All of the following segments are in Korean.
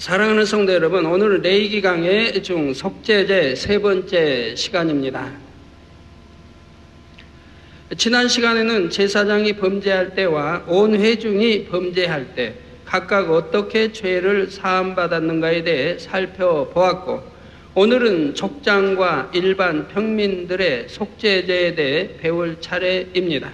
사랑하는 성도 여러분, 오늘은 레위기 강의 중 속죄제 세 번째 시간입니다. 지난 시간에는 제사장이 범죄할 때와 온 회중이 범죄할 때 각각 어떻게 죄를 사함받았는가에 대해 살펴보았고, 오늘은 족장과 일반 평민들의 속죄제에 대해 배울 차례입니다.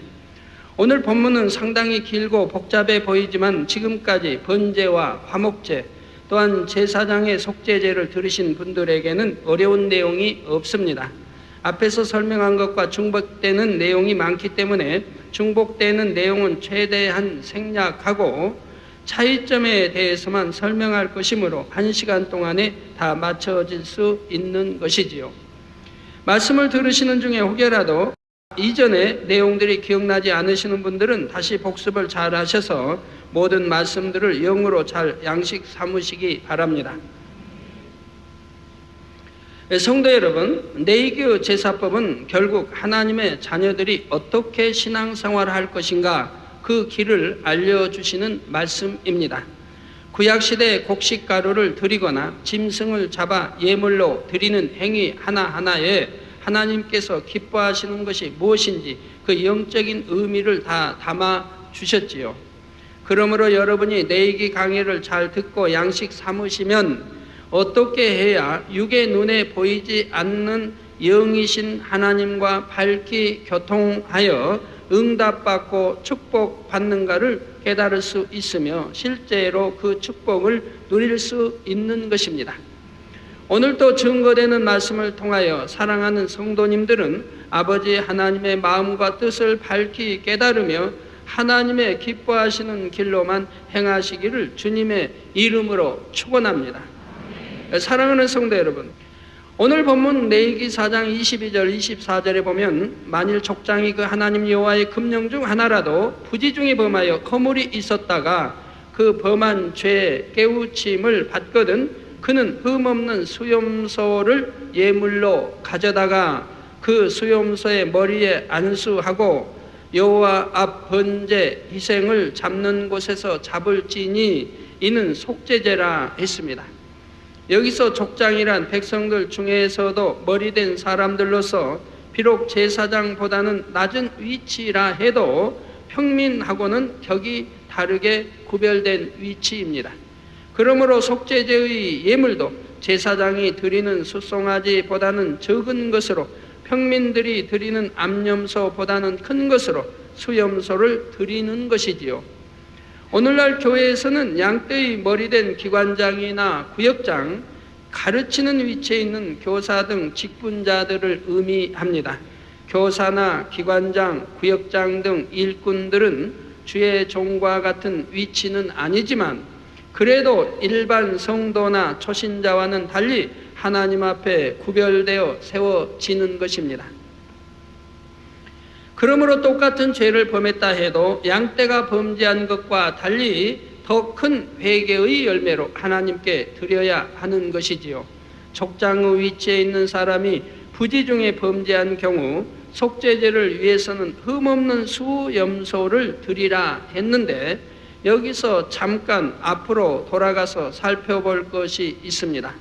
오늘 본문은 상당히 길고 복잡해 보이지만 지금까지 번제와 화목제, 또한 제사장의 속죄제를 들으신 분들에게는 어려운 내용이 없습니다. 앞에서 설명한 것과 중복되는 내용이 많기 때문에 중복되는 내용은 최대한 생략하고 차이점에 대해서만 설명할 것이므로 1시간 동안에 다 맞춰질 수 있는 것이지요. 말씀을 들으시는 중에 혹여라도 이전의 내용들이 기억나지 않으시는 분들은 다시 복습을 잘 하셔서 모든 말씀들을 영으로 잘 양식 삼으시기 바랍니다. 성도 여러분, 레위기 제사법은 결국 하나님의 자녀들이 어떻게 신앙생활을 할 것인가 그 길을 알려주시는 말씀입니다. 구약시대에 곡식가루를 드리거나 짐승을 잡아 예물로 드리는 행위 하나하나에 하나님께서 기뻐하시는 것이 무엇인지 그 영적인 의미를 다 담아 주셨지요. 그러므로 여러분이 레위기 강의를 잘 듣고 양식 삼으시면 어떻게 해야 육의 눈에 보이지 않는 영이신 하나님과 밝히 교통하여 응답받고 축복받는가를 깨달을 수 있으며 실제로 그 축복을 누릴 수 있는 것입니다. 오늘도 증거되는 말씀을 통하여 사랑하는 성도님들은 아버지 하나님의 마음과 뜻을 밝히 깨달으며 하나님의 기뻐하시는 길로만 행하시기를 주님의 이름으로 축원합니다. 사랑하는 성도 여러분, 오늘 본문 레위기 4장 22절 24절에 보면 만일 족장이 그 하나님 여호와의 금령 중 하나라도 부지 중에 범하여 허물이 있었다가 그 범한 죄의 깨우침을 받거든 그는 흠없는 수염소를 예물로 가져다가 그 수염소의 머리에 안수하고 여호와 앞 번제 희생을 잡는 곳에서 잡을지니 이는 속죄제라 했습니다. 여기서 족장이란 백성들 중에서도 머리된 사람들로서 비록 제사장보다는 낮은 위치라 해도 평민하고는 격이 다르게 구별된 위치입니다. 그러므로 속죄제의 예물도 제사장이 드리는 숫송아지보다는 적은 것으로 평민들이 드리는 암염소보다는 큰 것으로 수염소를 드리는 것이지요. 오늘날 교회에서는 양떼의 머리된 기관장이나 구역장, 가르치는 위치에 있는 교사 등 직분자들을 의미합니다. 교사나 기관장, 구역장 등 일꾼들은 주의 종과 같은 위치는 아니지만 그래도 일반 성도나 초신자와는 달리 하나님 앞에 구별되어 세워지는 것입니다. 그러므로 똑같은 죄를 범했다 해도 양떼가 범죄한 것과 달리 더 큰 회개의 열매로 하나님께 드려야 하는 것이지요. 족장의 위치에 있는 사람이 부지 중에 범죄한 경우 속죄제를 위해서는 흠없는 수염소를 드리라 했는데 여기서 잠깐 앞으로 돌아가서 살펴볼 것이 있습니다.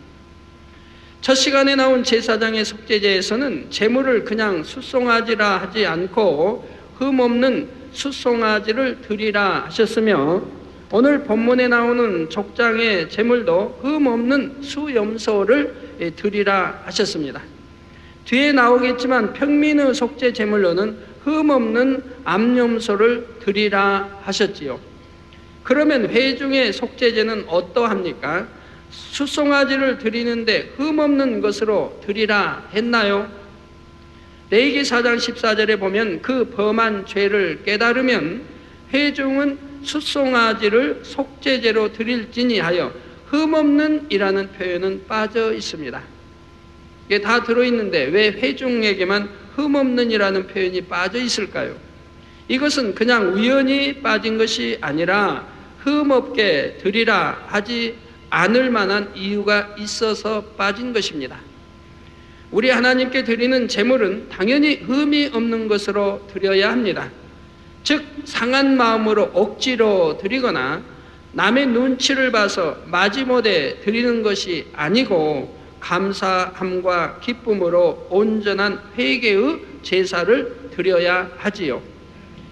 첫 시간에 나온 제사장의 속죄제에서는 제물을 그냥 숫송아지라 하지 않고 흠없는 숫송아지를 드리라 하셨으며 오늘 본문에 나오는 족장의 제물도 흠없는 수염소를 드리라 하셨습니다. 뒤에 나오겠지만 평민의 속죄 제물로는 흠없는 암염소를 드리라 하셨지요. 그러면 회중의 속죄제는 어떠합니까? 숫송아지를 드리는데 흠없는 것으로 드리라 했나요? 레위기 4장 14절에 보면 그 범한 죄를 깨달으면 회중은 숫송아지를 속죄제로 드릴지니 하여 흠없는 이라는 표현은 빠져 있습니다. 이게 다 들어있는데 왜 회중에게만 흠없는 이라는 표현이 빠져 있을까요? 이것은 그냥 우연히 빠진 것이 아니라 흠없게 드리라 하지 않을 만한 이유가 있어서 빠진 것입니다. 우리 하나님께 드리는 제물은 당연히 흠이 없는 것으로 드려야 합니다. 즉 상한 마음으로 억지로 드리거나 남의 눈치를 봐서 마지못해 드리는 것이 아니고 감사함과 기쁨으로 온전한 회개의 제사를 드려야 하지요.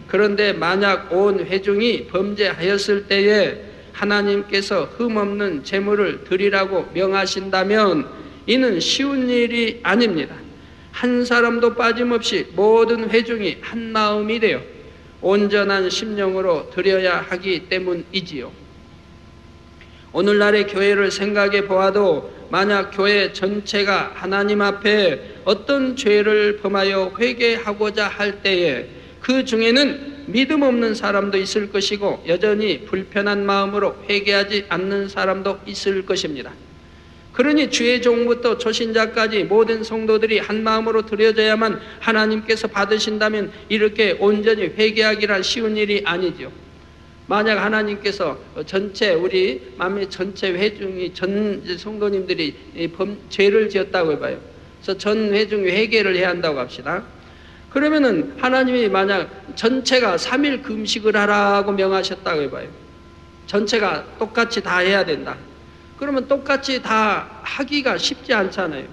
그런데 만약 온 회중이 범죄하였을 때에 하나님께서 흠없는 제물을 드리라고 명하신다면 이는 쉬운 일이 아닙니다. 한 사람도 빠짐없이 모든 회중이 한 마음이 되어 온전한 심령으로 드려야 하기 때문이지요. 오늘날의 교회를 생각해 보아도 만약 교회 전체가 하나님 앞에 어떤 죄를 범하여 회개하고자 할 때에 그 중에는 믿음 없는 사람도 있을 것이고 여전히 불편한 마음으로 회개하지 않는 사람도 있을 것입니다. 그러니 주의 종부터 초신자까지 모든 성도들이 한 마음으로 드려져야만 하나님께서 받으신다면 이렇게 온전히 회개하기란 쉬운 일이 아니죠. 만약 하나님께서 전체 우리 만민 전체 회중이 전 성도님들이 죄를 지었다고 해봐요. 그래서 전 회중이 회개를 해야 한다고 합시다. 그러면은 하나님이 만약 전체가 3일 금식을 하라고 명하셨다고 해봐요. 전체가 똑같이 다 해야 된다. 그러면 똑같이 다 하기가 쉽지 않잖아요.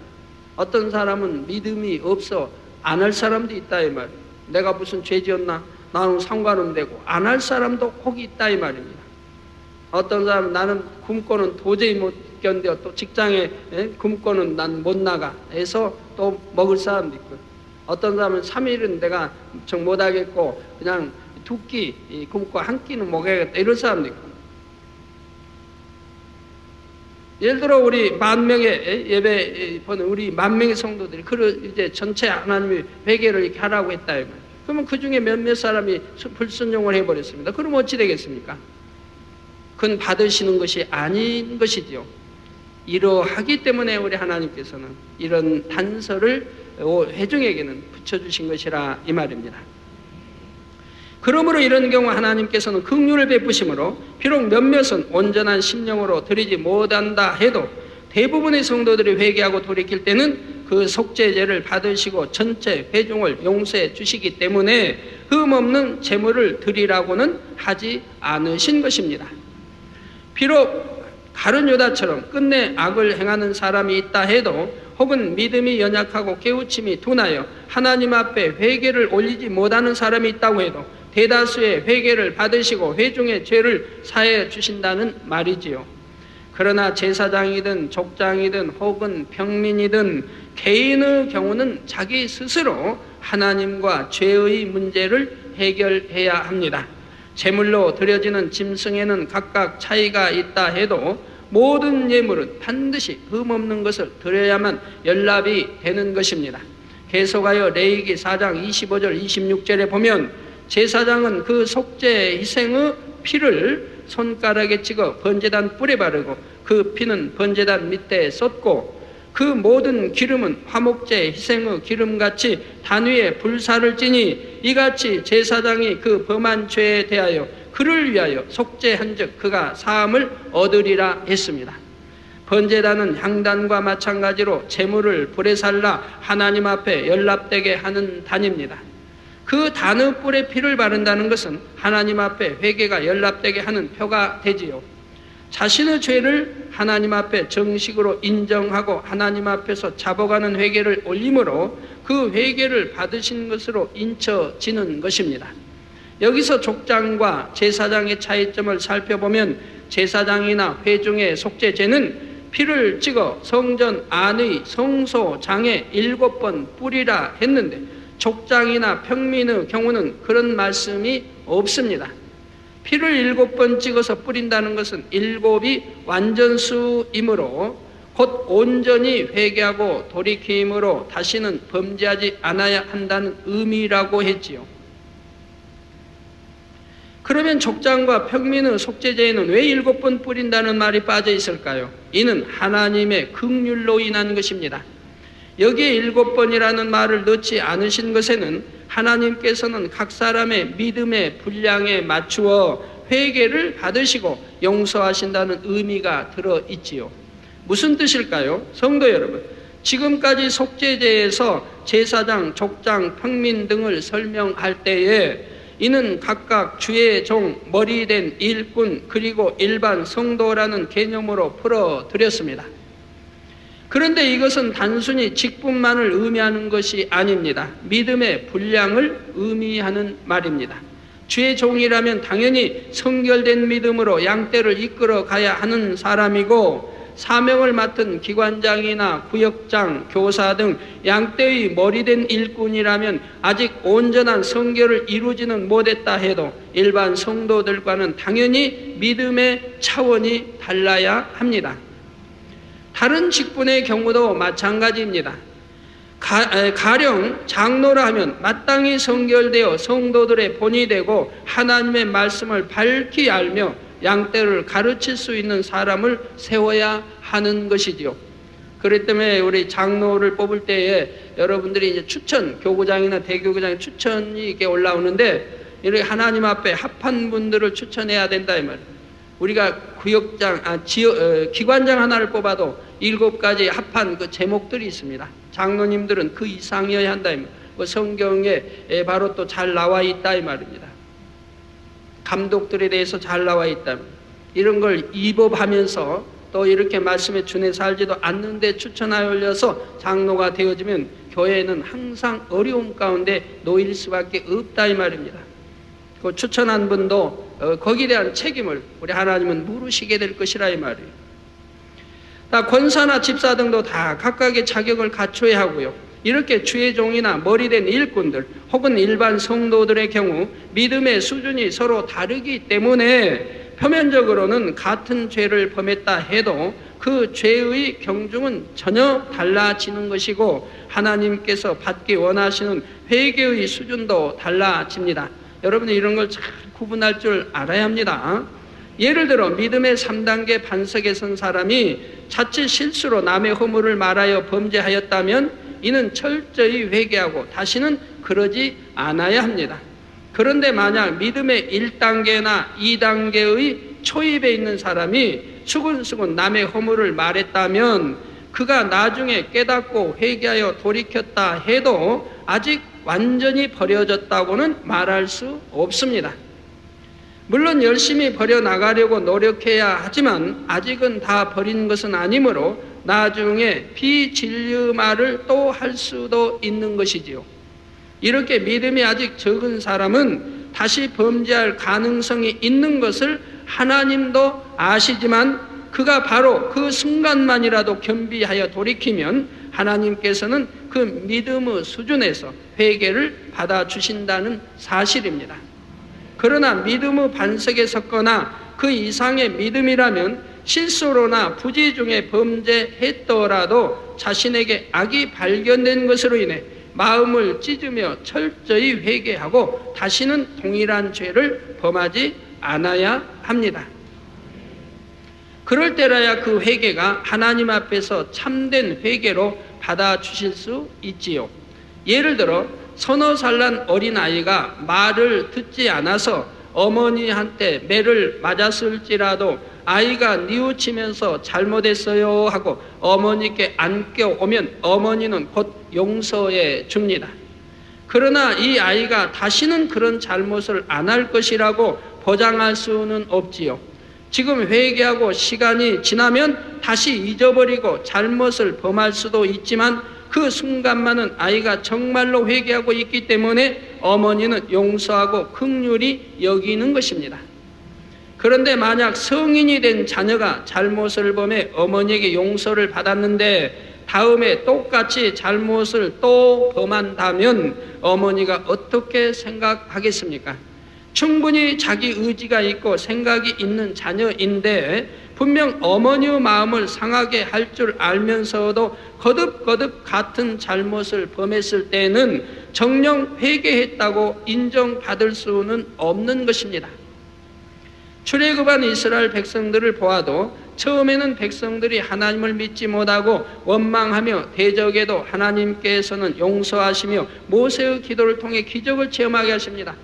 어떤 사람은 믿음이 없어 안 할 사람도 있다 이 말이에요. 내가 무슨 죄 지었나? 나는 상관은 되고 안 할 사람도 혹 있다 이 말입니다. 어떤 사람은 나는 굶고는 도저히 못 견뎌, 또 직장에 굶고는 난 못 나가 해서 또 먹을 사람도 있고, 어떤 사람은 3일은 내가 정 못하겠고 그냥 2끼 굶고 한 끼는 먹어야겠다 이런 사람도 있고. 예를 들어 우리 10,000명의 예배 보는 우리 10,000명의 성도들이 이제 전체 하나님이 회개를 이렇게 하라고 했다 이 말이에요. 그러면 그 중에 몇몇 사람이 불순종을 해버렸습니다. 그럼 어찌 되겠습니까? 그건 받으시는 것이 아닌 것이지요. 이러하기 때문에 우리 하나님께서는 이런 단서를 회중에게는 붙여주신 것이라 이 말입니다. 그러므로 이런 경우 하나님께서는 긍휼을 베푸심으로 비록 몇몇은 온전한 심령으로 드리지 못한다 해도 대부분의 성도들이 회개하고 돌이킬 때는 그 속죄제를 받으시고 전체 회중을 용서해 주시기 때문에 흠없는 제물을 드리라고는 하지 않으신 것입니다. 비록 가룟 유다처럼 끝내 악을 행하는 사람이 있다 해도 혹은 믿음이 연약하고 깨우침이 둔하여 하나님 앞에 회개를 올리지 못하는 사람이 있다고 해도 대다수의 회개를 받으시고 회중의 죄를 사해 주신다는 말이지요. 그러나 제사장이든 족장이든 혹은 평민이든 개인의 경우는 자기 스스로 하나님과 죄의 문제를 해결해야 합니다. 제물로 드려지는 짐승에는 각각 차이가 있다 해도 모든 예물은 반드시 흠없는 것을 드려야만 연납이 되는 것입니다. 계속하여 레위기 4장 25절 26절에 보면 제사장은 그 속죄 희생의 피를 손가락에 찍어 번제단 뿔에 바르고 그 피는 번제단 밑에 쏟고 그 모든 기름은 화목제 희생의 기름같이 단 위에 불사를 찌니 이같이 제사장이 그 범한 죄에 대하여 그를 위하여 속죄한즉 그가 사함을 얻으리라 했습니다. 번제단은 향단과 마찬가지로 제물을 불에 살라 하나님 앞에 연납되게 하는 단입니다. 그 단의 뿔에 피를 바른다는 것은 하나님 앞에 회개가 연납되게 하는 표가 되지요. 자신의 죄를 하나님 앞에 정식으로 인정하고 하나님 앞에서 잡아가는 회개를 올림으로 그 회개를 받으신 것으로 인쳐지는 것입니다. 여기서 족장과 제사장의 차이점을 살펴보면 제사장이나 회중의 속죄제는 피를 찍어 성전 안의 성소장에 7번 뿌리라 했는데 족장이나 평민의 경우는 그런 말씀이 없습니다. 피를 7번 찍어서 뿌린다는 것은 7이 완전수이므로 곧 온전히 회개하고 돌이킴으로 다시는 범죄하지 않아야 한다는 의미라고 했지요. 그러면 족장과 평민의 속죄제에는 왜 7번 뿌린다는 말이 빠져 있을까요? 이는 하나님의 긍휼로 인한 것입니다. 여기에 7번이라는 말을 넣지 않으신 것에는 하나님께서는 각 사람의 믿음의 분량에 맞추어 회개를 받으시고 용서하신다는 의미가 들어있지요. 무슨 뜻일까요? 성도 여러분, 지금까지 속죄제에서 제사장, 족장, 평민 등을 설명할 때에 이는 각각 주의 종, 머리된 일꾼, 그리고 일반 성도라는 개념으로 풀어드렸습니다. 그런데 이것은 단순히 직분만을 의미하는 것이 아닙니다. 믿음의 분량을 의미하는 말입니다. 주의 종이라면 당연히 성결된 믿음으로 양떼를 이끌어 가야 하는 사람이고, 사명을 맡은 기관장이나 구역장, 교사 등 양떼의 머리된 일꾼이라면 아직 온전한 성결을 이루지는 못했다 해도 일반 성도들과는 당연히 믿음의 차원이 달라야 합니다. 다른 직분의 경우도 마찬가지입니다. 가령 장로라 하면 마땅히 성결되어 성도들의 본이 되고 하나님의 말씀을 밝히 알며 양떼를 가르칠 수 있는 사람을 세워야 하는 것이지요. 그렇기 때문에 우리 장로를 뽑을 때에 여러분들이 이제 추천, 교구장이나 대교구장에 추천이 이렇게 올라오는데, 이렇게 하나님 앞에 합한 분들을 추천해야 된다 이 말이에요. 우리가 기관장 하나를 뽑아도 7가지 합한 그 제목들이 있습니다. 장로님들은 그 이상이어야 한다 이 말이에요. 그 성경에 바로 또 잘 나와 있다 이 말입니다. 감독들에 대해서 잘 나와 있다. 이런 걸 입업하면서 또 이렇게 말씀에 준해 살지도 않는데 추천하여 올려서 장로가 되어지면 교회는 항상 어려움 가운데 놓일 수밖에 없다 이 말입니다. 그 추천한 분도 거기에 대한 책임을 우리 하나님은 물으시게 될 것이라 이 말이에요. 다 권사나 집사 등도 다 각각의 자격을 갖춰야 하고요. 이렇게 주의 종이나 머리된 일꾼들 혹은 일반 성도들의 경우 믿음의 수준이 서로 다르기 때문에 표면적으로는 같은 죄를 범했다 해도 그 죄의 경중은 전혀 달라지는 것이고, 하나님께서 받기 원하시는 회개의 수준도 달라집니다. 여러분은 이런 걸 잘 구분할 줄 알아야 합니다. 예를 들어 믿음의 3단계 반석에 선 사람이 자칫 실수로 남의 허물을 말하여 범죄하였다면 이는 철저히 회개하고 다시는 그러지 않아야 합니다. 그런데 만약 믿음의 1단계나 2단계의 초입에 있는 사람이 수근수근 남의 허물을 말했다면 그가 나중에 깨닫고 회개하여 돌이켰다 해도 아직 완전히 버려졌다고는 말할 수 없습니다. 물론 열심히 버려나가려고 노력해야 하지만 아직은 다 버린 것은 아니므로 나중에 비진리말을 또 할 수도 있는 것이지요. 이렇게 믿음이 아직 적은 사람은 다시 범죄할 가능성이 있는 것을 하나님도 아시지만 그가 바로 그 순간만이라도 겸비하여 돌이키면 하나님께서는 그 믿음의 수준에서 회개를 받아주신다는 사실입니다. 그러나 믿음의 반석에 섰거나 그 이상의 믿음이라면 실수로나 부지 중에 범죄했더라도 자신에게 악이 발견된 것으로 인해 마음을 찢으며 철저히 회개하고 다시는 동일한 죄를 범하지 않아야 합니다. 그럴 때라야 그 회개가 하나님 앞에서 참된 회개로 받아주실 수 있지요. 예를 들어 서너 살 난 어린아이가 말을 듣지 않아서 어머니한테 매를 맞았을지라도 아이가 뉘우치면서 잘못했어요 하고 어머니께 안겨오면 어머니는 곧 용서해 줍니다. 그러나 이 아이가 다시는 그런 잘못을 안 할 것이라고 보장할 수는 없지요. 지금 회개하고 시간이 지나면 다시 잊어버리고 잘못을 범할 수도 있지만 그 순간만은 아이가 정말로 회개하고 있기 때문에 어머니는 용서하고 긍휼히 여기는 것입니다. 그런데 만약 성인이 된 자녀가 잘못을 범해 어머니에게 용서를 받았는데 다음에 똑같이 잘못을 또 범한다면 어머니가 어떻게 생각하겠습니까? 충분히 자기 의지가 있고 생각이 있는 자녀인데 분명 어머니의 마음을 상하게 할 줄 알면서도 거듭거듭 같은 잘못을 범했을 때는 정녕 회개했다고 인정받을 수는 없는 것입니다. 출애굽한 이스라엘 백성들을 보아도 처음에는 백성들이 하나님을 믿지 못하고 원망하며 대적에도 하나님께서는 용서하시며 모세의 기도를 통해 기적을 체험하게 하십니다.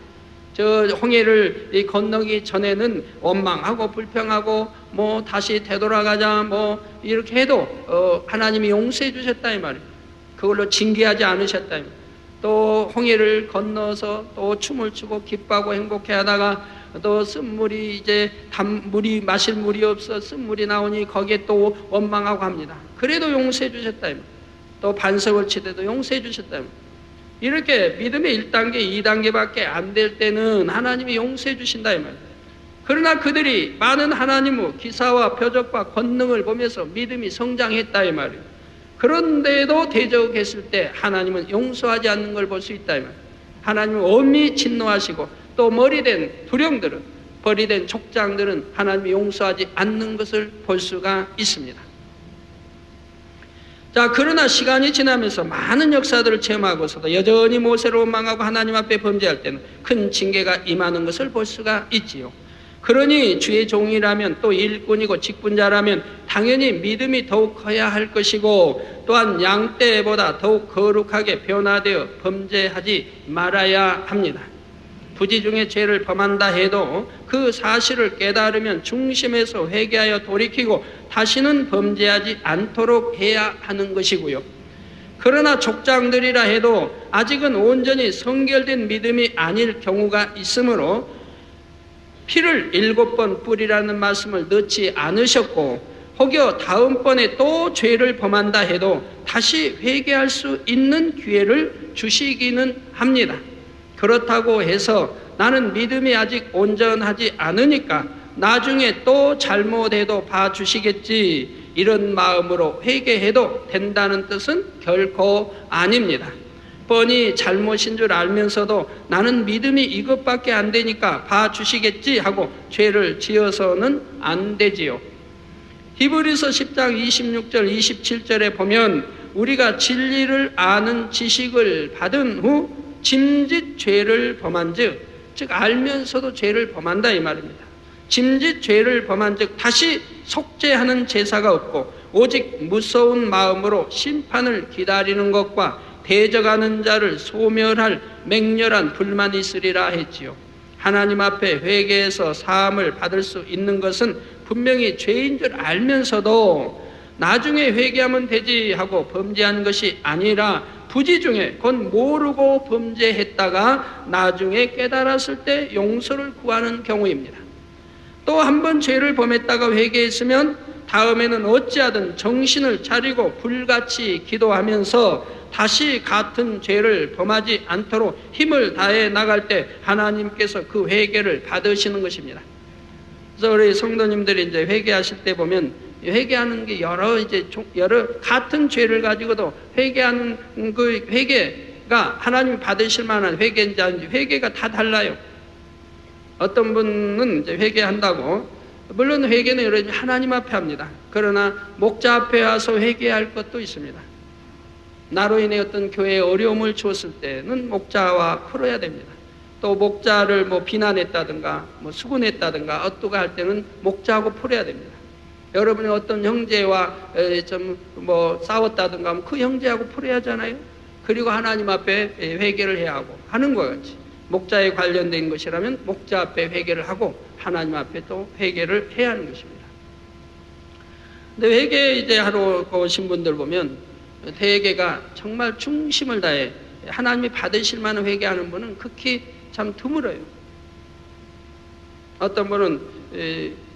저 홍해를 건너기 전에는 원망하고 불평하고 뭐 다시 되돌아가자 뭐 이렇게 해도 하나님이 용서해 주셨다 이 말이에요. 그걸로 징계하지 않으셨다 이 말이에요. 또 홍해를 건너서 또 춤을 추고 기뻐하고 행복해 하다가 또 쓴물이 이제 물이 마실 물이 없어 쓴물이 나오니 거기에 또 원망하고 합니다. 그래도 용서해 주셨다. 또 반석을 치더라도 용서해 주셨다. 이렇게 믿음의 1단계, 2단계밖에 안 될 때는 하나님이 용서해 주신다 이 말이에요. 그러나 그들이 많은 하나님의 기사와 표적과 권능을 보면서 믿음이 성장했다 이 말이에요. 그런데도 대적했을 때 하나님은 용서하지 않는 걸 볼 수 있다 이 말이에요. 하나님은 엄히 진노하시고 또 머리된 두령들은, 버리된 족장들은 하나님이 용서하지 않는 것을 볼 수가 있습니다. 자, 그러나 시간이 지나면서 많은 역사들을 체험하고서도 여전히 모세를 원망하고 하나님 앞에 범죄할 때는 큰 징계가 임하는 것을 볼 수가 있지요. 그러니 주의 종이라면 또 일꾼이고 직분자라면 당연히 믿음이 더욱 커야 할 것이고 또한 양떼보다 더욱 거룩하게 변화되어 범죄하지 말아야 합니다. 부지 중에 죄를 범한다 해도 그 사실을 깨달으면 중심에서 회개하여 돌이키고 다시는 범죄하지 않도록 해야 하는 것이고요. 그러나 족장들이라 해도 아직은 온전히 성결된 믿음이 아닐 경우가 있으므로 피를 7번 뿌리라는 말씀을 넣지 않으셨고 혹여 다음번에 또 죄를 범한다 해도 다시 회개할 수 있는 기회를 주시기는 합니다. 그렇다고 해서 나는 믿음이 아직 온전하지 않으니까 나중에 또 잘못해도 봐주시겠지 이런 마음으로 회개해도 된다는 뜻은 결코 아닙니다. 뻔히 잘못인 줄 알면서도 나는 믿음이 이것밖에 안 되니까 봐주시겠지 하고 죄를 지어서는 안 되지요. 히브리서 10장 26절 27절에 보면 우리가 진리를 아는 지식을 받은 후 짐짓 죄를 범한즉, 즉 알면서도 죄를 범한다 이 말입니다. 짐짓 죄를 범한즉 다시 속죄하는 제사가 없고 오직 무서운 마음으로 심판을 기다리는 것과 대적하는 자를 소멸할 맹렬한 불만이 있으리라 했지요. 하나님 앞에 회개해서 사함을 받을 수 있는 것은 분명히 죄인 줄 알면서도 나중에 회개하면 되지 하고 범죄한 것이 아니라 부지 중에 곧 모르고 범죄했다가 나중에 깨달았을 때 용서를 구하는 경우입니다. 또 한 번 죄를 범했다가 회개했으면 다음에는 어찌하든 정신을 차리고 불같이 기도하면서 다시 같은 죄를 범하지 않도록 힘을 다해 나갈 때 하나님께서 그 회개를 받으시는 것입니다. 그래서 우리 성도님들이 이제 회개하실 때 보면 회개하는 게 여러 같은 죄를 가지고도 회개하는 그 회개가 하나님이 받으실 만한 회개인지 아닌지 회개가 다 달라요. 어떤 분은 이제 회개한다고, 물론 회개는 여러 하나님 앞에 합니다. 그러나 목자 앞에 와서 회개할 것도 있습니다. 나로 인해 어떤 교회에 어려움을 주었을 때는 목자와 풀어야 됩니다. 또 목자를 비난했다든가 수군했다든가 엇두가 할 때는 목자하고 풀어야 됩니다. 여러분이 어떤 형제와 싸웠다든가 하면 그 형제하고 풀어야 하잖아요. 그리고 하나님 앞에 회개를 해야 하고 하는 것 같이 목자에 관련된 것이라면 목자 앞에 회개를 하고 하나님 앞에 또 회개를 해야 하는 것입니다. 근데 회개 이제 하러 오신 분들 보면 대개가 정말 중심을 다해 하나님이 받으실 만한 회개하는 분은 극히 참 드물어요. 어떤 분은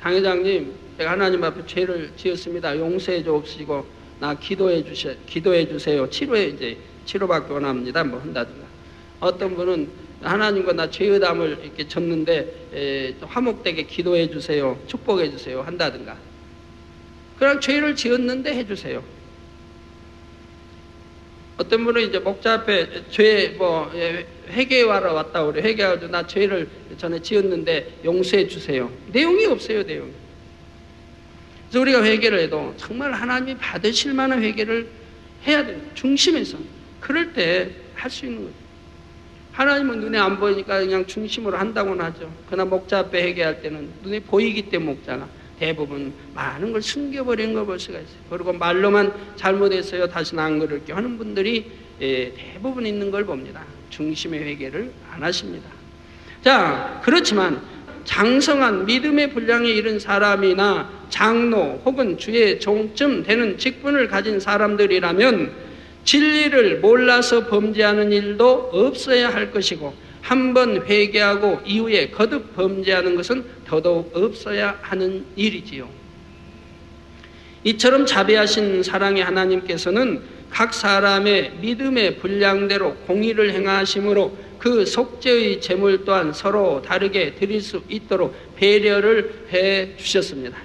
당회장님, 제가 하나님 앞에 죄를 지었습니다. 용서해 주옵시고 나 기도해 주세요. 치료받기 원합니다. 한다든가. 어떤 분은 하나님과 나 죄의담을 이렇게 졌는데 화목되게 기도해 주세요. 축복해 주세요. 한다든가. 그냥 죄를 지었는데 해주세요. 어떤 분은 이제 목자 앞에 회개하러 왔다고 그래. 회개하고 나 죄를 전에 지었는데 용서해 주세요. 내용이 없어요, 내용이. 그래서 우리가 회개를 해도 정말 하나님이 받으실 만한 회개를 해야 돼요. 중심에서. 그럴 때 할 수 있는 거죠. 하나님은 눈에 안 보이니까 그냥 중심으로 한다고는 하죠. 그러나 목자 앞에 회개할 때는 눈에 보이기 때문에 목자가 대부분 많은 걸 숨겨버리는 걸 볼 수가 있어요. 그리고 말로만 잘못했어요. 다시는 안 그럴게요 하는 분들이 대부분 있는 걸 봅니다. 중심의 회개를 안 하십니다. 자, 그렇지만 장성한 믿음의 분량에 이른 사람이나 장로 혹은 주의 종쯤 되는 직분을 가진 사람들이라면 진리를 몰라서 범죄하는 일도 없어야 할 것이고 한번 회개하고 이후에 거듭 범죄하는 것은 더더욱 없어야 하는 일이지요. 이처럼 자비하신 사랑의 하나님께서는 각 사람의 믿음의 분량대로 공의를 행하심으로 그 속죄의 제물 또한 서로 다르게 드릴 수 있도록 배려를 해 주셨습니다.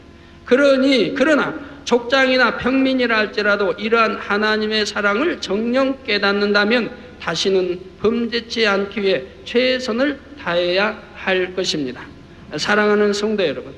그러나 족장이나 평민이라 할지라도 이러한 하나님의 사랑을 정녕 깨닫는다면 다시는 범죄치 않기 위해 최선을 다해야 할 것입니다. 사랑하는 성도 여러분,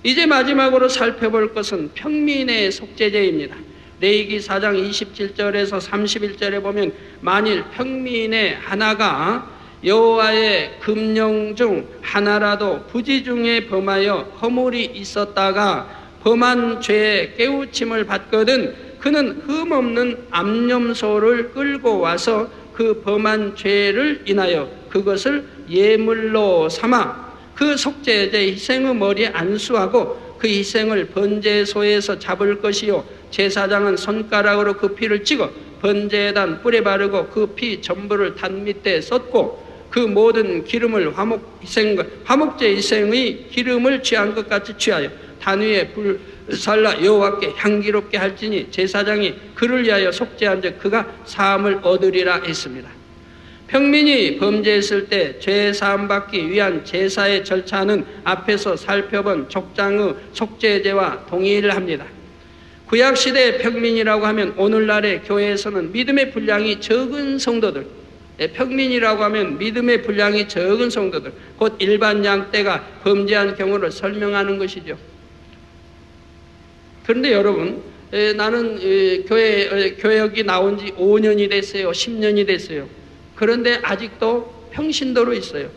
이제 마지막으로 살펴볼 것은 평민의 속죄제입니다. 레위기 4장 27절에서 31절에 보면 만일 평민의 하나가 여호와의 금령 중 하나라도 부지 중에 범하여 허물이 있었다가 범한 죄에 깨우침을 받거든 그는 흠없는 암염소를 끌고 와서 그 범한 죄를 인하여 그것을 예물로 삼아 그 속죄제 희생의 머리에 안수하고 그 희생을 번제소에서 잡을 것이요 제사장은 손가락으로 그 피를 찍어 번제단 뿔에 바르고 그 피 전부를 단 밑에 쏟고 그 모든 기름을 화목제 희생의 기름을 취한 것 같이 취하여 단 위에 불 살라 여호와께 향기롭게 할지니 제사장이 그를 위하여 속죄한 즉 그가 사함을 얻으리라 했습니다. 평민이 범죄했을 때 죄 사함 받기 위한 제사의 절차는 앞에서 살펴본 족장의 속죄제와 동일합니다. 구약시대의 평민이라고 하면 오늘날의 교회에서는 믿음의 분량이 적은 성도들, 평민이라고 하면 믿음의 분량이 적은 성도들, 곧 일반 양떼가 범죄한 경우를 설명하는 것이죠. 그런데 여러분, 나는 교역이 나온 지 5년이 됐어요. 10년이 됐어요. 그런데 아직도 평신도로 있어요.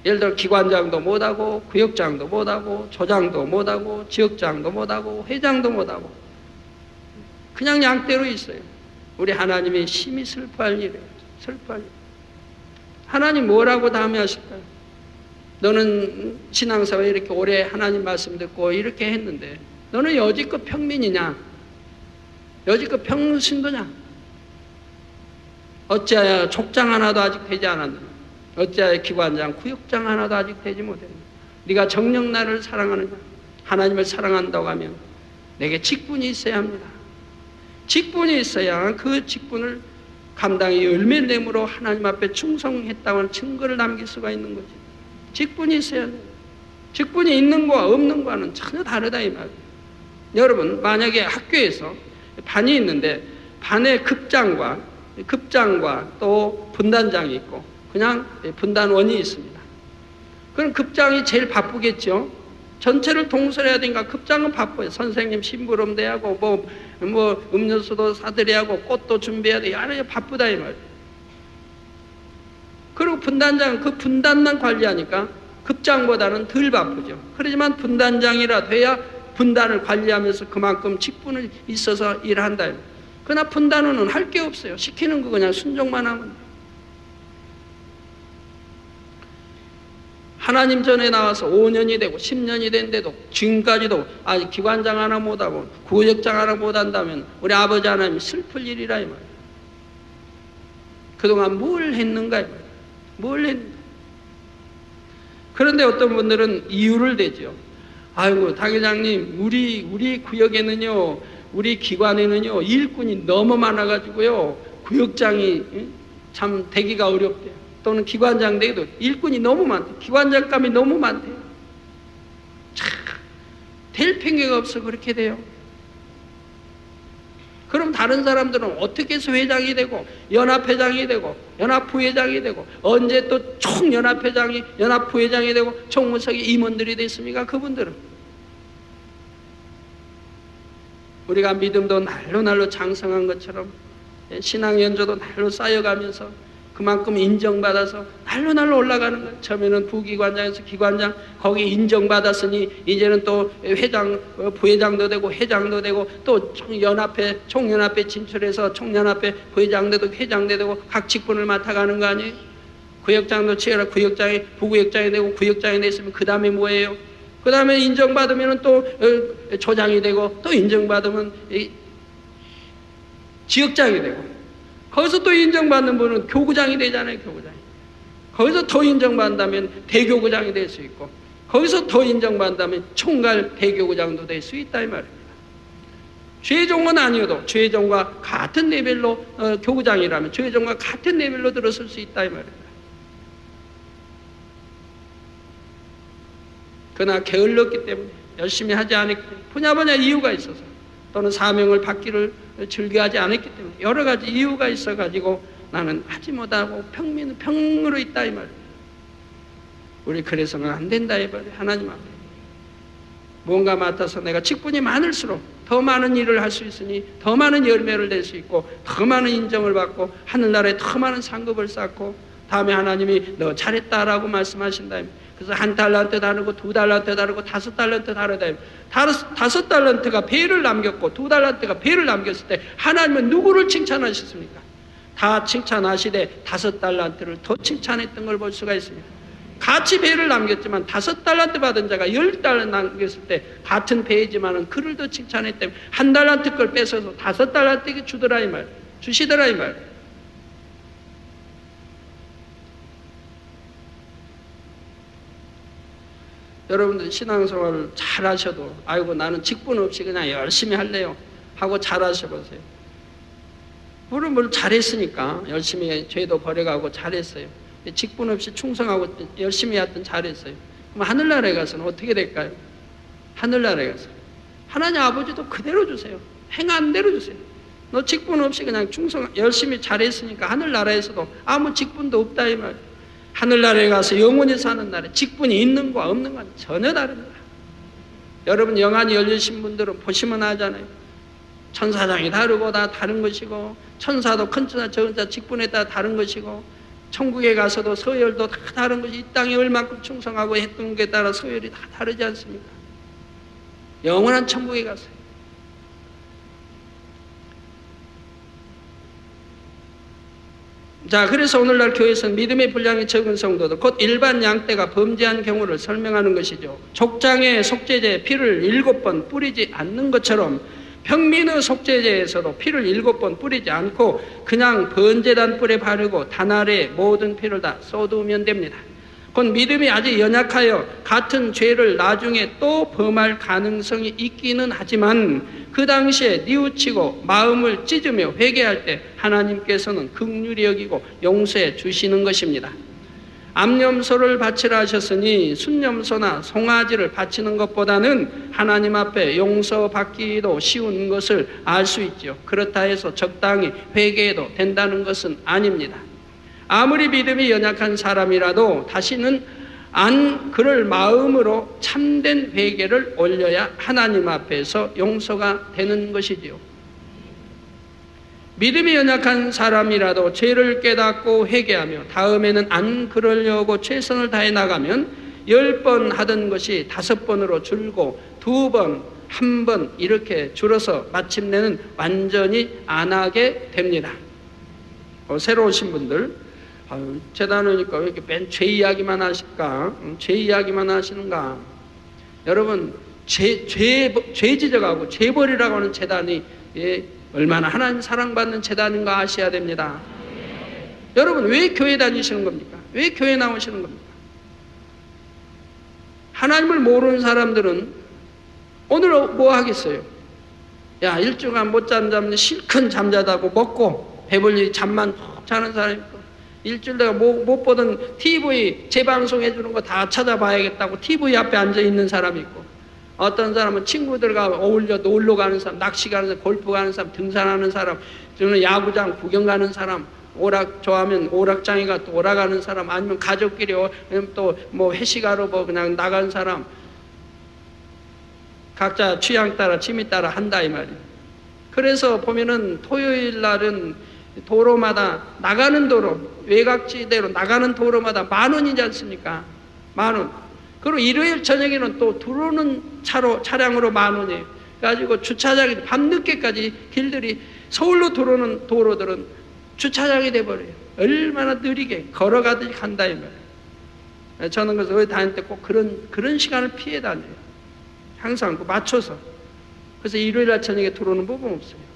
예를 들어 기관장도 못하고 구역장도 못하고 조장도 못하고 지역장도 못하고 회장도 못하고 그냥 양떼로 있어요. 우리 하나님이 심히 슬퍼할 일이에요. 슬퍼할 일. 하나님 뭐라고 다음에 하실까요? 너는 신앙생활 이렇게 오래 하나님 말씀 듣고 이렇게 했는데 너는 여지껏 평민이냐? 여지껏 평신도냐? 어찌하여 족장 하나도 아직 되지 않았느냐? 어찌하여 기관장, 구역장 하나도 아직 되지 못했느냐? 네가 정녕 나를 사랑하느냐? 하나님을 사랑한다고 하면 내게 직분이 있어야 합니다. 직분이 있어야 그 직분을 감당히 열매 내므로 하나님 앞에 충성했다고 증거를 남길 수가 있는 거지. 직분이 있어야 돼요. 직분이 있는 거와 없는 거와는 전혀 다르다 이 말이에요. 여러분, 만약에 학교에서 반이 있는데 반에 급장과 또 분단장이 있고 그냥 분단원이 있습니다. 그럼 급장이 제일 바쁘겠죠. 전체를 통솔해야 되니까 급장은 바빠요. 선생님 심부름 대하고 뭐 음료수도 사드려야 하고 꽃도 준비해야 돼. 아주 바쁘다 이 말이에요. 그리고 분단장은 그 분단만 관리하니까 급장보다는 덜 바쁘죠. 그렇지만 분단장이라 돼야 분단을 관리하면서 그만큼 직분을 있어서 일한다. 그러나 분단원은 할 게 없어요. 시키는 거 그냥 순종만 하면. 하나님 전에 나와서 5년이 되고 10년이 된데도 지금까지도 아직 기관장 하나 못하고 구역장 하나 못한다면 우리 아버지 하나님이 슬플 일이라 이 말이에요. 그동안 뭘 했는가 이 말이에요. 뭘 했는가. 그런데 어떤 분들은 이유를 대죠. 아이고 당회장님 우리 구역에는요 우리 기관에는요 일꾼이 너무 많아가지고요 구역장이 참 되기가 어렵대요. 또는 기관장 되기도 일꾼이 너무 많대요. 기관장감이 너무 많대요. 참 될 핑계가 없어 그렇게 돼요. 그럼 다른 사람들은 어떻게 해서 회장이 되고 연합회장이 되고 연합부회장이 되고 언제 또 총연합회장이 연합부회장이 되고 총무석이 임원들이 됐습니까? 그분들은 우리가 믿음도 날로 장성한 것처럼 신앙 연조도 날로 쌓여가면서 그만큼 인정받아서 날로 올라가는 거예요. 처음에는 부기관장에서 기관장 거기 인정받았으니 이제는 또 회장 부회장도 되고 회장도 되고 또 총연합회 진출해서 총연합회 부회장도 되고 회장도 되고 각 직분을 맡아가는 거 아니에요. 구역장도 치열하 구역장이 부구역장이 되고 구역장이 됐으면 그 다음에 뭐예요? 그 다음에 인정받으면 또 조장이 되고 또 인정받으면 지역장이 되고 거기서 또 인정받는 분은 교구장이 되잖아요, 교구장. 거기서 더 인정받는다면 대교구장이 될 수 있고, 거기서 더 인정받는다면 총괄 대교구장도 될 수 있다 이 말입니다. 죄종은 아니어도 죄종과 같은 레벨로 교구장이라면 죄종과 같은 레벨로 들어설 수 있다 이 말입니다. 그러나 게을렀기 때문에 열심히 하지 않았기 때문에 부랴부랴 이유가 있어서 또는 사명을 받기를 즐겨하지 않았기 때문에 여러 가지 이유가 있어가지고 나는 하지 못하고 평으로 있다 이 말이에요. 우리 그래서는 안 된다 이 말이에요. 하나님 앞에 무언가 맡아서 내가 직분이 많을수록 더 많은 일을 할 수 있으니 더 많은 열매를 낼 수 있고 더 많은 인정을 받고 하늘나라에 더 많은 상급을 쌓고 다음에 하나님이 너 잘했다라고 말씀하신다. 그래서 1달란트 다르고 2달란트 다르고 5달란트 다르다. 5달란트가 배를 남겼고 2달란트가 배를 남겼을 때 하나님은 누구를 칭찬하셨습니까? 다 칭찬하시되 5달란트를 더 칭찬했던 걸 볼 수가 있습니다. 같이 배를 남겼지만 5달란트 받은 자가 10달란트 남겼을 때 같은 배이지만은 그를 더 칭찬했다면 1달란트 걸 뺏어서 5달란트에게 주시더라 이 말. 여러분들 신앙생활을 잘 하셔도 아이고 나는 직분 없이 그냥 열심히 할래요 하고 잘 하셔보세요. 물론 잘했으니까 열심히 죄도 버려가고 잘했어요. 직분 없이 충성하고 열심히 하여튼 잘했어요. 그럼 하늘나라에 가서는 어떻게 될까요? 하늘나라에 가서 하나님 아버지도 그대로 주세요. 행한 대로 주세요. 너 직분 없이 그냥 열심히 잘했으니까 하늘나라에서도 아무 직분도 없다 이 말이에요. 하늘나라에 가서 영원히 사는 날에 직분이 있는 거와 없는 건 전혀 다릅니다. 여러분 영안이 열리신 분들은 보시면 아잖아요. 천사장이 다르고 다 다른 것이고 천사도 큰 천사 적은 자 직분에 따라 다른 것이고 천국에 가서도 서열도 다 다른 것이 이 땅에 얼만큼 충성하고 했던 것에 따라 서열이 다 다르지 않습니까? 영원한 천국에 가서요. 자, 그래서 오늘날 교회에서는 믿음의 분량이 적은 성도들, 곧 일반 양떼가 범죄한 경우를 설명하는 것이죠. 족장의 속죄제에 피를 7번 뿌리지 않는 것처럼 평민의 속죄제에서도 피를 7번 뿌리지 않고 그냥 번제단 뿔에 바르고 단알에 모든 피를 다 쏟으면 됩니다. 곧 믿음이 아직 연약하여 같은 죄를 나중에 또 범할 가능성이 있기는 하지만 그 당시에 뉘우치고 마음을 찢으며 회개할 때 하나님께서는 긍휼히 여기고 용서해 주시는 것입니다. 암염소를 바치라 하셨으니 순염소나 송아지를 바치는 것보다는 하나님 앞에 용서받기도 쉬운 것을 알 수 있죠. 그렇다 해서 적당히 회개해도 된다는 것은 아닙니다. 아무리 믿음이 연약한 사람이라도 다시는 안 그럴 마음으로 참된 회개를 올려야 하나님 앞에서 용서가 되는 것이지요. 믿음이 연약한 사람이라도 죄를 깨닫고 회개하며 다음에는 안 그러려고 최선을 다해 나가면 10번 하던 것이 5번으로 줄고 2번, 1번 이렇게 줄어서 마침내는 완전히 안 하게 됩니다. 새로 오신 분들 재단 오니까 왜 이렇게 맨 죄 이야기만 하실까? 죄 이야기만 하시는가? 여러분 죄 지적하고 죄 버리라고 하는 재단이 얼마나 하나님 사랑받는 재단인가 아셔야 됩니다. 여러분 왜 교회 다니시는 겁니까? 왜 교회 나오시는 겁니까? 하나님을 모르는 사람들은 오늘 뭐 하겠어요? 야, 일주간 못 잔 잠 실컷 잠자다고 먹고 배불리 잠만 푹 자는 사람이 있고 일주일 내가 못 보던 TV 재방송해 주는 거 다 찾아봐야겠다고 TV 앞에 앉아 있는 사람이 있고 어떤 사람은 친구들과 어울려 놀러 가는 사람, 낚시 가는 사람, 골프 가는 사람, 등산하는 사람, 저는 야구장 구경 가는 사람, 오락 좋아하면 오락장에 가 또 오락하는 사람, 아니면 가족끼리 또 뭐 회식하러 뭐 그냥 나간 사람, 각자 취향 따라 취미 따라 한다 이 말이에요. 그래서 보면은 토요일 날은 도로마다 나가는 도로, 외곽지대로 나가는 도로마다 10,000원이지 않습니까? 10,000원. 그리고 일요일 저녁에는 또 들어오는 차량으로 10,000원이에요. 그래가지고 주차장이 밤늦게까지 길들이 서울로 들어오는 도로들은 주차장이 돼버려요. 얼마나 느리게 걸어가듯이 간다 이 말이에요. 저는 그래서 어디 다닐 때 꼭 그런 시간을 피해 다녀요. 항상 맞춰서. 그래서 일요일 날 저녁에 들어오는 법은 없어요.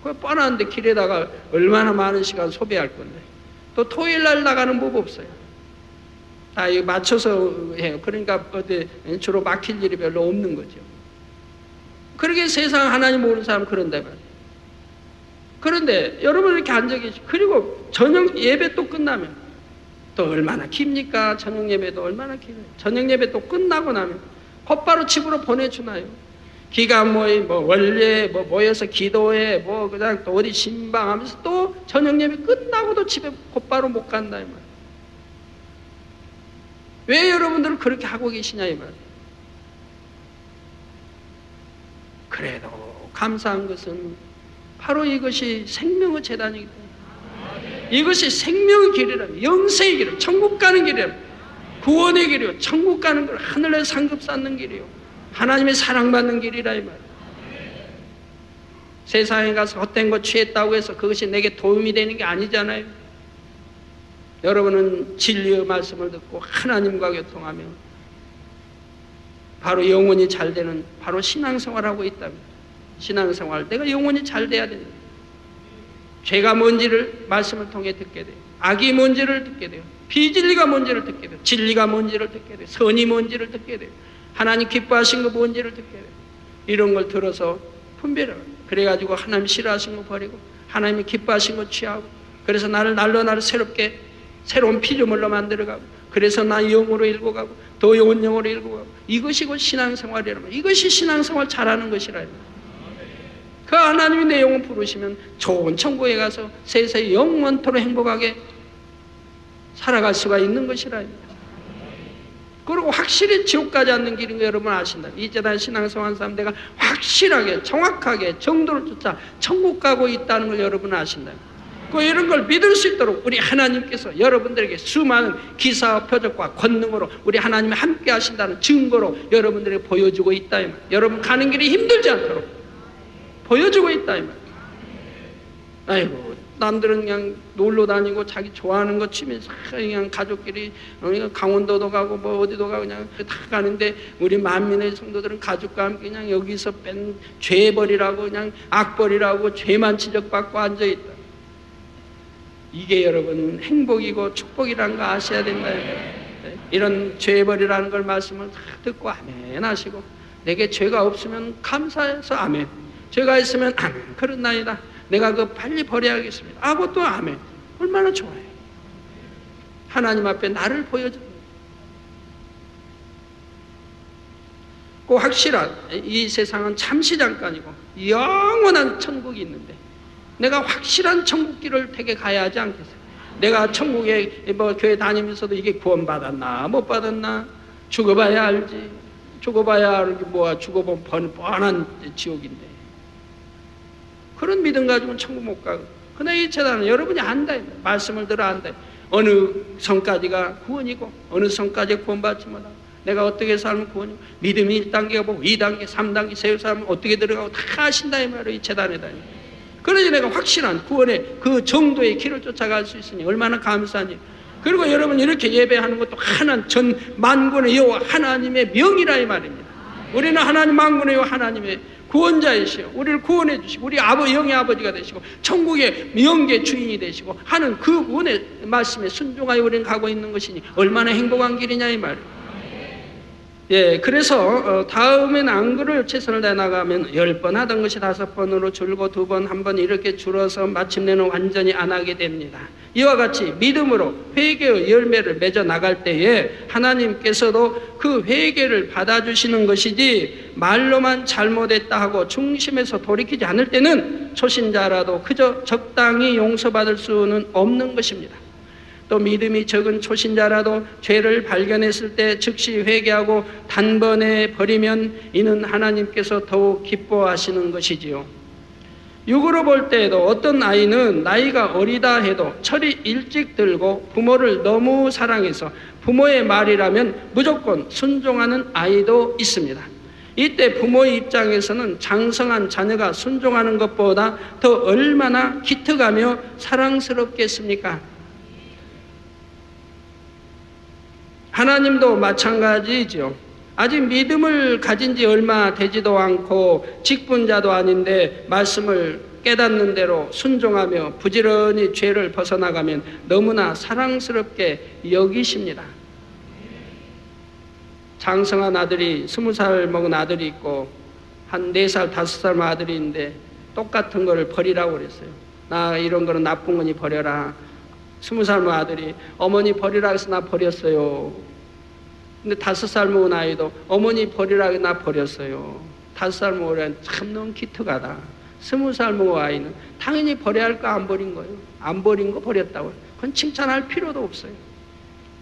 그 뻔한데 길에다가 얼마나 많은 시간 소비할 건데. 또 토요일 날 나가는 법 없어요. 다 이거 맞춰서 해요. 그러니까 어디 주로 막힐 일이 별로 없는 거죠. 그렇게 세상 하나님 모르는 사람 그런데 말이에요. 그런데 여러분 이렇게 앉아 계시고, 그리고 저녁 예배 또 끝나면 또 얼마나 깁니까? 저녁 예배도 얼마나 길어요. 저녁 예배 또 끝나고 나면 곧바로 집으로 보내주나요? 기가 원래 모여서 기도해, 그냥 또 어디 신방하면서 또 저녁 예배 끝나고도 집에 곧바로 못 간다 이 말이에요. 왜 여러분들은 그렇게 하고 계시냐 이 말이에요. 그래도 감사한 것은 바로 이것이 생명의 재단이기 때문에, 이것이 생명의 길이라면, 영생의 길이라면, 천국 가는 길이라면, 구원의 길이요, 천국 가는 길, 하늘에 상급 쌓는 길이요, 하나님의 사랑받는 길이라 이 말이에요. 세상에 가서 헛된 거 취했다고 해서 그것이 내게 도움이 되는 게 아니잖아요. 여러분은 진리의 말씀을 듣고 하나님과 교통하며 바로 영혼이 잘 되는, 바로 신앙생활하고 있답니다. 신앙생활, 내가 영혼이 잘 돼야 됩니다. 죄가 뭔지를 말씀을 통해 듣게 돼요. 악이 뭔지를 듣게 돼요. 비진리가 뭔지를 듣게 돼요. 진리가 뭔지를 듣게 돼요. 선이 뭔지를 듣게 돼요. 하나님 기뻐하신 거 뭔지를 듣게 돼요. 이런 걸 들어서 분별을 해요. 그래가지고 하나님 싫어하신 거 버리고 하나님이 기뻐하신 거 취하고, 그래서 나를 새롭게 새로운 피조물로 만들어가고, 그래서 나 영으로 일고 가고 더 좋은 영으로 일고 가고, 이것이 곧 신앙생활이라면, 이것이 신앙생활 잘하는 것이라. 그 하나님이 내 영혼 부르시면 좋은 천국에 가서 세상에 영원토록 행복하게 살아갈 수가 있는 것이라. 그리고 확실히 지옥 가지 않는 길인 거 여러분 아신다. 이제다 신앙생활 사람 내가 확실하게 정확하게 정도를 쫓아 천국 가고 있다는 걸 여러분 아신다. 이런 걸 믿을 수 있도록 우리 하나님께서 여러분들에게 수많은 기사와 표적과 권능으로 우리 하나님이 함께 하신다는 증거로 여러분들에게 보여주고 있다. 여러분 가는 길이 힘들지 않도록 보여주고 있다 이 말. 아이고, 남들은 그냥 놀러 다니고 자기 좋아하는 거 취미에서 그냥 가족끼리 강원도도 가고 어디도 가고 그냥 다 가는데, 우리 만민의 성도들은 가족과 함께 그냥 여기서 뺀 죄벌이라고, 그냥 악벌이라고 죄만 지적받고 앉아 있다. 이게 여러분 행복이고 축복이라는 거 아셔야 된다. 이런 죄벌이라는 걸 말씀을 다 듣고 아멘 하시고, 내게 죄가 없으면 감사해서 아멘, 죄가 있으면 아멘, 그렇나이다, 내가 그거 빨리 버려야겠습니다 하고 또 아멘. 얼마나 좋아요. 하나님 앞에 나를 보여줍니다. 그 확실한, 이 세상은 잠시 잠깐이고 영원한 천국이 있는데, 내가 확실한 천국길을 되게 가야 하지 않겠어요? 내가 천국에 교회 다니면서도 이게 구원받았나 못 받았나 죽어봐야 알지. 죽어봐야 알게 뭐야, 죽어보면 뻔한 지옥인데. 그런 믿음 가지고는 천국 못 가고. 그러나 이 재단은 여러분이 안다. 말씀을 들어 안다. 어느 성까지가 구원이고 어느 성까지 구원받지 못하고, 내가 어떻게 살면 구원이고, 믿음이 1단계가 보고 2단계 3단계 세울 사람은 어떻게 들어가고 다 아신다 이 말이에요. 이 재단에 다니. 그러니 내가 확실한 구원의 그 정도의 길을 쫓아갈 수 있으니 얼마나 감사하니. 그리고 여러분 이렇게 예배하는 것도 하나님 전 만군의 여호와 하나님의 명이라 이 말입니다. 우리는 하나님 만군의 여호와 하나님의 구원자이시오. 우리를 구원해 주시고 우리 영의 아버지가 되시고 천국의 영계 주인이 되시고 하는 그 구원의 말씀에 순종하여 우리는 가고 있는 것이니 얼마나 행복한 길이냐 이 말이에요. 예, 그래서 다음엔 안그를 최선을 다해 나가면 10번 하던 것이 5번으로 줄고 2번, 1번 이렇게 줄어서 마침내는 완전히 안 하게 됩니다. 이와 같이 믿음으로 회개의 열매를 맺어 나갈 때에 하나님께서도 그 회개를 받아주시는 것이지, 말로만 잘못했다 하고 중심에서 돌이키지 않을 때는 초신자라도 그저 적당히 용서받을 수는 없는 것입니다. 또 믿음이 적은 초신자라도 죄를 발견했을 때 즉시 회개하고 단번에 버리면 이는 하나님께서 더욱 기뻐하시는 것이지요. 육으로 볼 때에도 어떤 아이는 나이가 어리다 해도 철이 일찍 들고 부모를 너무 사랑해서 부모의 말이라면 무조건 순종하는 아이도 있습니다. 이때 부모의 입장에서는 장성한 자녀가 순종하는 것보다 더 얼마나 기특하며 사랑스럽겠습니까? 하나님도 마찬가지죠. 아직 믿음을 가진 지 얼마 되지도 않고 직분자도 아닌데 말씀을 깨닫는 대로 순종하며 부지런히 죄를 벗어나가면 너무나 사랑스럽게 여기십니다. 장성한 아들이 20살 먹은 아들이 있고 한 4살 5살 아들이 있는데 똑같은 거를 버리라고 그랬어요. 나 이런 거는 나쁜 거니 버려라. 20살 먹은 아들이 어머니 버리라 해서 나 버렸어요. 근데 5살 먹은 아이도 어머니 버리라 해서 나 버렸어요. 5살 먹은 아이는 참 너무 기특하다. 20살 먹은 아이는 당연히 버려야 할 거 안 버린 거예요. 안 버린 거 버렸다고요. 그건 칭찬할 필요도 없어요.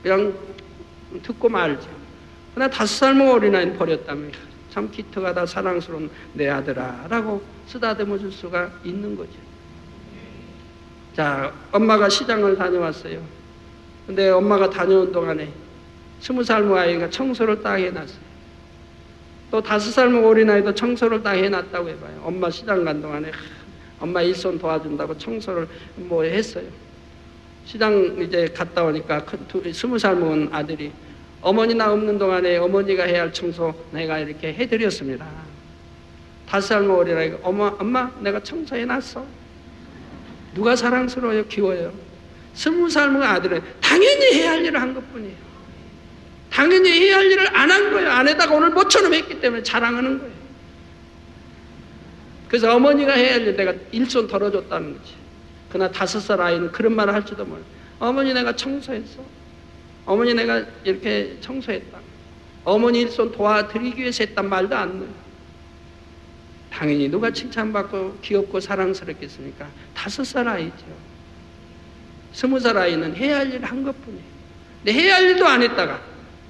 그냥 듣고 말죠. 그러나 5살 먹은 어린아이는 버렸다면 참 기특하다, 사랑스러운 내 아들아 라고 쓰다듬어 줄 수가 있는 거죠. 자, 엄마가 시장을 다녀왔어요. 근데 엄마가 다녀온 동안에 20살 먹은 아이가 청소를 딱 해놨어요. 또 5살 먹은 어린아이도 청소를 딱 해놨다고 해봐요. 엄마 시장 간 동안에 엄마 일손 도와준다고 청소를 뭐 했어요. 시장 이제 갔다 오니까 20살 먹은 아들이 어머니 나 없는 동안에 어머니가 해야 할 청소 내가 이렇게 해드렸습니다. 5살 먹은 어린아이가 엄마 내가 청소해놨어. 누가 사랑스러워요? 귀여워요? 20살 먹은 아들은 당연히 해야 할 일을 한 것뿐이에요. 당연히 해야 할 일을 안 한 거예요. 안 해다가 오늘 모처럼 했기 때문에 자랑하는 거예요. 그래서 어머니가 해야 할 일 내가 일손 덜어줬다는 거지. 그러나 5살 아이는 그런 말을 할지도 몰라. 어머니 내가 청소했어. 어머니 내가 이렇게 청소했다. 어머니 일손 도와드리기 위해서 했단 말도 안 넣어요. 당연히 누가 칭찬받고 귀엽고 사랑스럽겠습니까? 5살 아이죠. 20살 아이는 해야 할 일을 한 것뿐이에요. 근데 해야 할 일도 안 했다가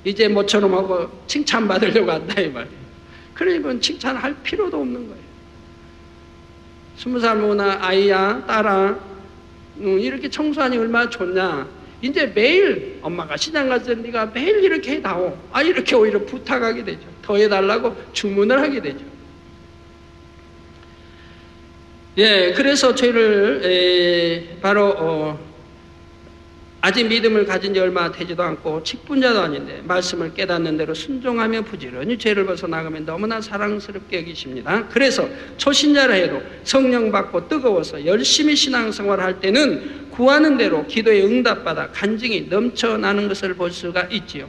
이제 모처럼 하고 칭찬받으려고 한다 이 말이에요. 그러니까 칭찬할 필요도 없는 거예요. 20살 먹은 아이야 딸아 이렇게 청소하니 얼마나 좋냐. 이제 매일 엄마가 시장 갔을 때 네가 매일 이렇게 해다오. 이렇게 오히려 부탁하게 되죠. 더 해달라고 주문을 하게 되죠. 예, 그래서 저희를 바로 아직 믿음을 가진 지 얼마 되지도 않고 직분자도 아닌데 말씀을 깨닫는 대로 순종하며 부지런히 죄를 벗어나가면 너무나 사랑스럽게 여기십니다. 그래서 초신자라 해도 성령 받고 뜨거워서 열심히 신앙생활을 할 때는 구하는 대로 기도에 응답받아 간증이 넘쳐나는 것을 볼 수가 있지요.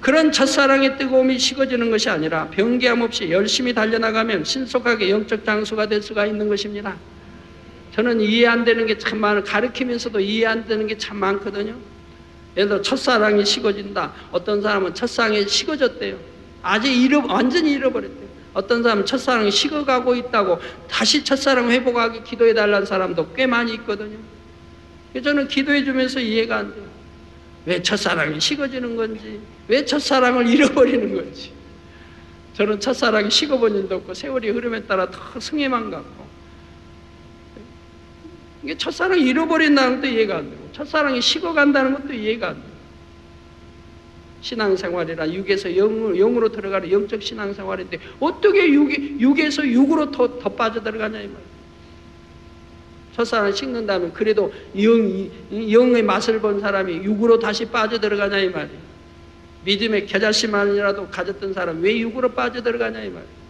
그런 첫사랑의 뜨거움이 식어지는 것이 아니라 변기함 없이 열심히 달려나가면 신속하게 영적 장수가 될 수가 있는 것입니다. 저는 이해 안 되는 게 참 많아요. 가르치면서도 이해 안 되는 게 참 많거든요. 예를 들어 첫사랑이 식어진다. 어떤 사람은 첫사랑이 식어졌대요. 아직 완전히 잃어버렸대요. 어떤 사람은 첫사랑이 식어가고 있다고 다시 첫사랑 회복하기 기도해달라는 사람도 꽤 많이 있거든요. 그래서 저는 기도해주면서 이해가 안 돼요. 왜 첫사랑이 식어지는 건지, 왜 첫사랑을 잃어버리는 건지. 저는 첫사랑이 식어본 일도 없고 세월이 흐름에 따라 더 승해만 갔고 이게 첫사랑이 잃어버린다는 것도 이해가 안 되고 첫사랑이 식어간다는 것도 이해가 안 돼요. 신앙생활이라 육에서 영으로 들어가는 영적 신앙생활인데 어떻게 육에서 육으로 더 빠져들어가냐 이 말이에요. 첫사랑을 식는다면 그래도 영의 맛을 본 사람이 육으로 다시 빠져들어가냐 이 말이에요. 믿음의 겨자씨만이라도 가졌던 사람 왜 육으로 빠져들어가냐 이 말이에요.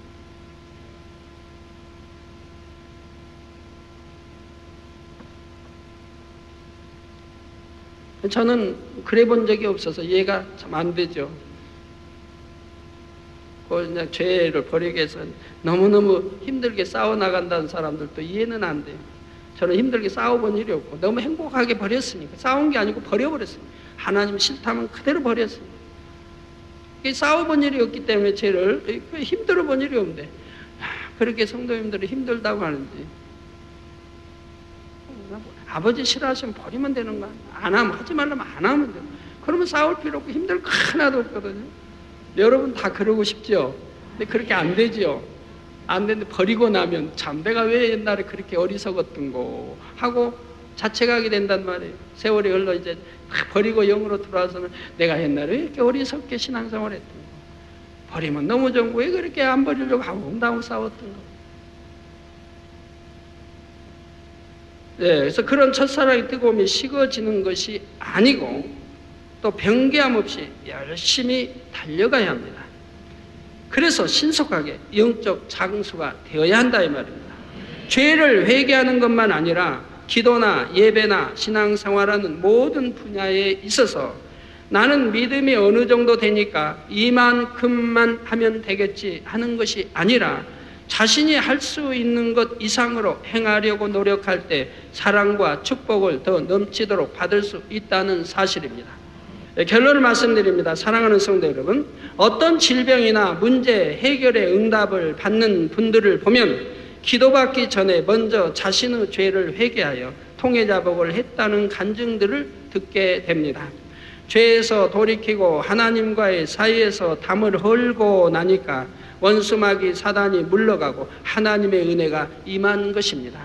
저는 그래 본 적이 없어서 이해가 참 안 되죠. 그냥 죄를 버리기 위해서 너무너무 힘들게 싸워나간다는 사람들도 이해는 안 돼요. 저는 힘들게 싸워본 일이 없고 너무 행복하게 버렸으니까. 싸운 게 아니고 버려버렸어요. 하나님 싫다면 그대로 버렸어요. 싸워본 일이 없기 때문에 죄를 힘들어 본 일이 없는데 그렇게 성도님들이 힘들다고 하는지 아버지 싫어하시면 버리면 되는 거 아니에요. 안 하면 하지 말라면 안 하면 돼요. 그러면 싸울 필요 없고 힘들 거 하나도 없거든요. 여러분 다 그러고 싶죠? 근데 그렇게 안 되죠. 안 되는데 버리고 나면 참 내가 왜 옛날에 그렇게 어리석었던 거 하고 자책하게 된단 말이에요. 세월이 흘러 이제 버리고 영으로 들어와서는 내가 옛날에 왜 이렇게 어리석게 신앙생활 했던 거. 버리면 너무 좋은 거 왜 그렇게 안 버리려고 하고 싸웠던 거. 네, 그래서 그런 첫사랑의 뜨거움이 식어지는 것이 아니고 또 변개함 없이 열심히 달려가야 합니다. 그래서 신속하게 영적 장수가 되어야 한다 이 말입니다. 죄를 회개하는 것만 아니라 기도나 예배나 신앙생활하는 모든 분야에 있어서 나는 믿음이 어느 정도 되니까 이만큼만 하면 되겠지 하는 것이 아니라 자신이 할 수 있는 것 이상으로 행하려고 노력할 때 사랑과 축복을 더 넘치도록 받을 수 있다는 사실입니다. 결론을 말씀드립니다. 사랑하는 성도 여러분, 어떤 질병이나 문제 해결의 응답을 받는 분들을 보면 기도받기 전에 먼저 자신의 죄를 회개하여 통회자복을 했다는 간증들을 듣게 됩니다. 죄에서 돌이키고 하나님과의 사이에서 담을 헐고 나니까 원수마귀 사단이 물러가고 하나님의 은혜가 임한 것입니다.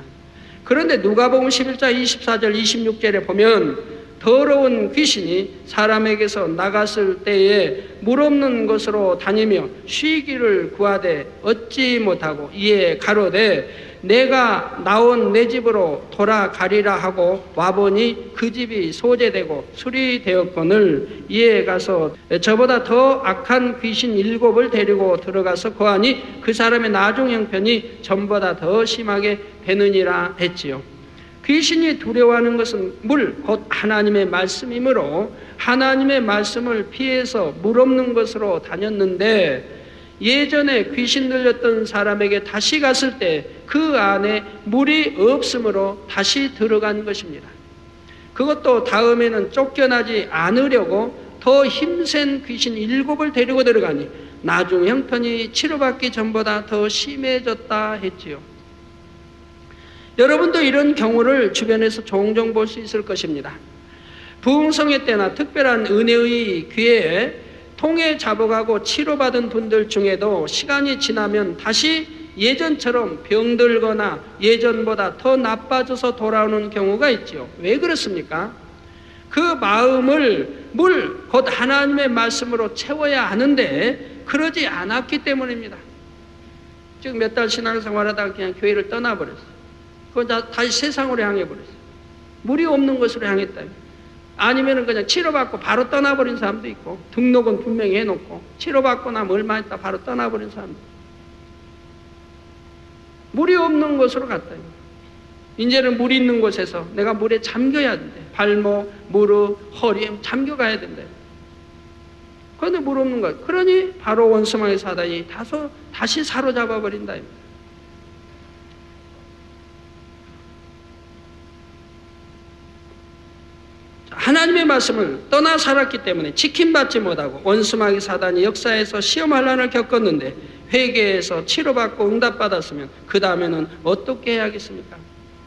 그런데 누가복음 11장 24절 26절에 보면 더러운 귀신이 사람에게서 나갔을 때에 물 없는 곳으로 다니며 쉬기를 구하되 얻지 못하고 이에 가로되 내가 나온 내 집으로 돌아가리라 하고 와보니 그 집이 소재되고 수리되었거늘 이에 가서 저보다 더 악한 귀신 7을 데리고 들어가서 거하니 그 사람의 나중 형편이 전보다 더 심하게 되느니라 했지요. 귀신이 두려워하는 것은 물, 곧 하나님의 말씀이므로 하나님의 말씀을 피해서 물 없는 곳으로 다녔는데 예전에 귀신 들렸던 사람에게 다시 갔을 때 그 안에 물이 없으므로 다시 들어간 것입니다. 그것도 다음에는 쫓겨나지 않으려고 더 힘센 귀신 7을 데리고 들어가니 나중 형편이 치료받기 전보다 더 심해졌다 했지요. 여러분도 이런 경우를 주변에서 종종 볼 수 있을 것입니다. 부흥성회 때나 특별한 은혜의 기회에 통해 자복하고 치료받은 분들 중에도 시간이 지나면 다시 예전처럼 병들거나 예전보다 더 나빠져서 돌아오는 경우가 있죠. 왜 그렇습니까? 그 마음을 물, 곧 하나님의 말씀으로 채워야 하는데 그러지 않았기 때문입니다. 지금 몇 달 신앙생활하다가 그냥 교회를 떠나버렸어요. 그건 다시 세상으로 향해버렸어요. 물이 없는 것으로 향했다. 아니면 그냥 치료받고 바로 떠나버린 사람도 있고, 등록은 분명히 해놓고 치료받고 나면 얼마 있다 바로 떠나버린 사람도 있고, 물이 없는 곳으로 갔다. 이제는 물이 있는 곳에서 내가 물에 잠겨야 된대. 발목, 무릎, 허리에 잠겨가야 된대. 그런데 물 없는 것. 그러니 바로 원수마귀 사단이 다시 사로잡아버린다. 하나님의 말씀을 떠나 살았기 때문에 지킴받지 못하고 원수마귀 사단이 역사에서 시험환란을 겪었는데 회개해서 치료받고 응답받았으면 그 다음에는 어떻게 해야겠습니까?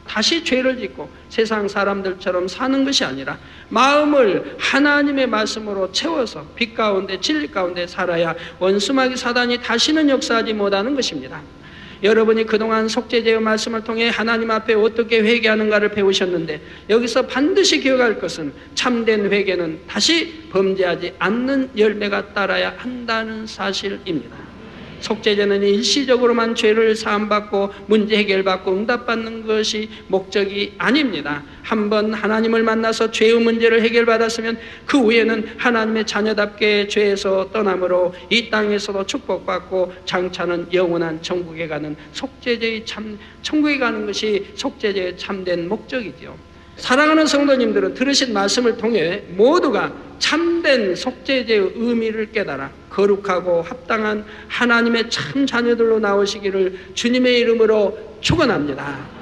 다시 죄를 짓고 세상 사람들처럼 사는 것이 아니라 마음을 하나님의 말씀으로 채워서 빛 가운데 진리 가운데 살아야 원수마귀 사단이 다시는 역사하지 못하는 것입니다. 여러분이 그동안 속죄제의 말씀을 통해 하나님 앞에 어떻게 회개하는가를 배우셨는데 여기서 반드시 기억할 것은 참된 회개는 다시 범죄하지 않는 열매가 따라야 한다는 사실입니다. 속죄제는 일시적으로만 죄를 사함받고 문제 해결받고 응답받는 것이 목적이 아닙니다. 한번 하나님을 만나서 죄의 문제를 해결받았으면 그 후에는 하나님의 자녀답게 죄에서 떠남으로 이 땅에서도 축복받고 장차는 영원한 천국에 가는 천국에 가는 것이 속죄제의 참된 목적이죠. 사랑하는 성도님들은 들으신 말씀을 통해 모두가 참된 속죄제의 의미를 깨달아 거룩하고 합당한 하나님의 참 자녀들로 나오시기를 주님의 이름으로 축원합니다.